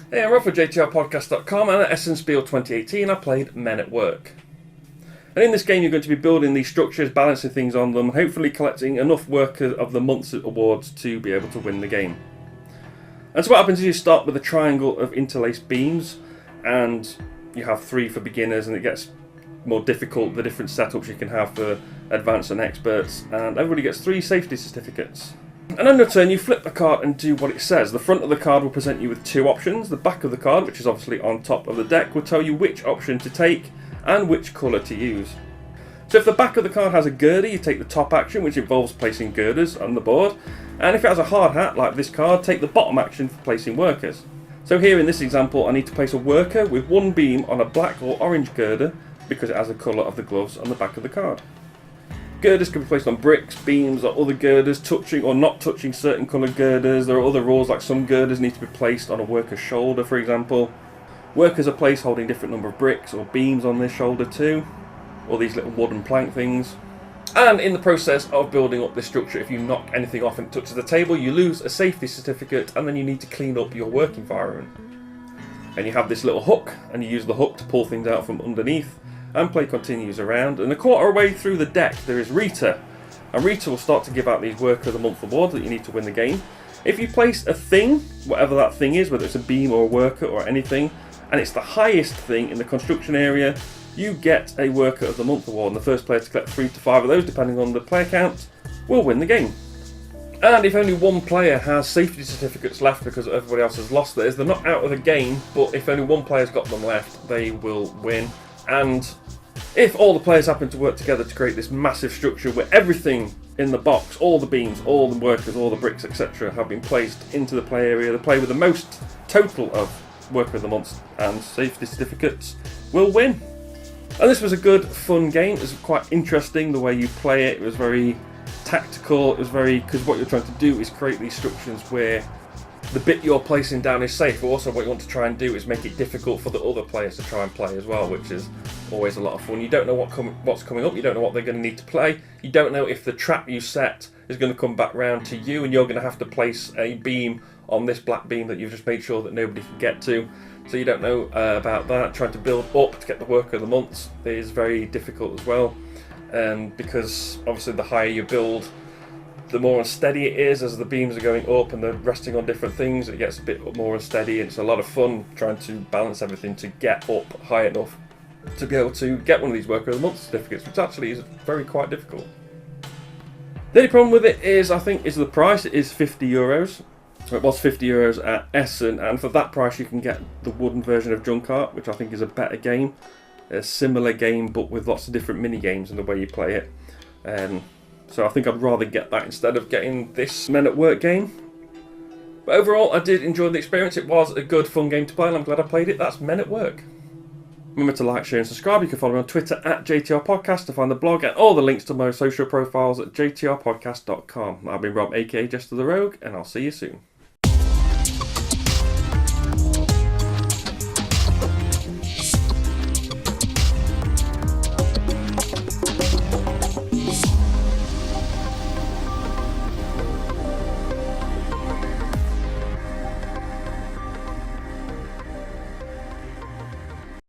Hey, I'm Rob for JTRPodcast.com, and at Essen Spiel 2018 I played Men at Work. And in this game you're going to be building these structures, balancing things on them, and hopefully collecting enough Worker of the Month awards to be able to win the game. And so what happens is you start with a triangle of interlaced beams, and you have 3 for beginners, and it gets more difficult, the different setups you can have for advanced and experts, and everybody gets 3 safety certificates. And on your turn you flip the card and do what it says. The front of the card will present you with 2 options. The back of the card, which is obviously on top of the deck, will tell you which option to take and which colour to use. So if the back of the card has a girder, you take the top action, which involves placing girders on the board, and if it has a hard hat like this card, take the bottom action for placing workers. So here in this example I need to place a worker with 1 beam on a black or orange girder because it has the colour of the gloves on the back of the card. Girders can be placed on bricks, beams or other girders, touching or not touching certain coloured girders. There are other rules, like some girders need to be placed on a worker's shoulder, for example. Workers are placed holding different number of bricks or beams on their shoulder too, or these little wooden plank things. And in the process of building up this structure, if you knock anything off and it touches the table, you lose a safety certificate, and then you need to clean up your work environment. And you have this little hook, and you use the hook to pull things out from underneath, and play continues around. And a quarter way through the deck there is Rita, and Rita will start to give out these Worker of the Month awards that you need to win the game. If you place a thing, whatever that thing is, whether it's a beam or a worker or anything, and it's the highest thing in the construction area, you get a Worker of the Month award, and the first player to collect 3 to 5 of those, depending on the player count, will win the game. And if only 1 player has safety certificates left because everybody else has lost theirs, they're not out of the game, but if only 1 player's got them left, they will win. And if all the players happen to work together to create this massive structure where everything in the box, all the beams, all the workers, all the bricks, etc. have been placed into the play area, the player with the most total of Worker of the Month and safety certificates will win. And this was a good, fun game. It was quite interesting the way you play it. It was very tactical. It was very, because what you're trying to do is create these structures where the bit you're placing down is safe, but also what you want to try and do is make it difficult for the other players to try and play as well, which is always a lot of fun. You don't know what's coming up, you don't know what they're going to need to play, you don't know if the trap you set is going to come back round to you and you're going to have to place a beam on this black beam that you've just made sure that nobody can get to. So you don't know about that. Trying to build up to get the Worker of the Month is very difficult as well, because obviously the higher you build, the more unsteady it is as the beams are going up and they're resting on different things. It gets a bit more unsteady, and it's a lot of fun trying to balance everything to get up high enough to be able to get one of these Worker of the Month certificates, which actually is quite difficult. The only problem with it is, I think, is the price. It is €50. It was €50 at Essen, and for that price you can get the wooden version of Junkart, which I think is a better game. A similar game, but with lots of different mini games and the way you play it. So I think I'd rather get that instead of getting this Men at Work game. But overall, I did enjoy the experience. It was a good, fun game to play, and I'm glad I played it. That's Men at Work. Remember to like, share and subscribe. You can follow me on Twitter at JTRPodcast to find the blog and all the links to my social profiles at JTRPodcast.com. I've been Rob, aka Jesta ThaRogue, and I'll see you soon.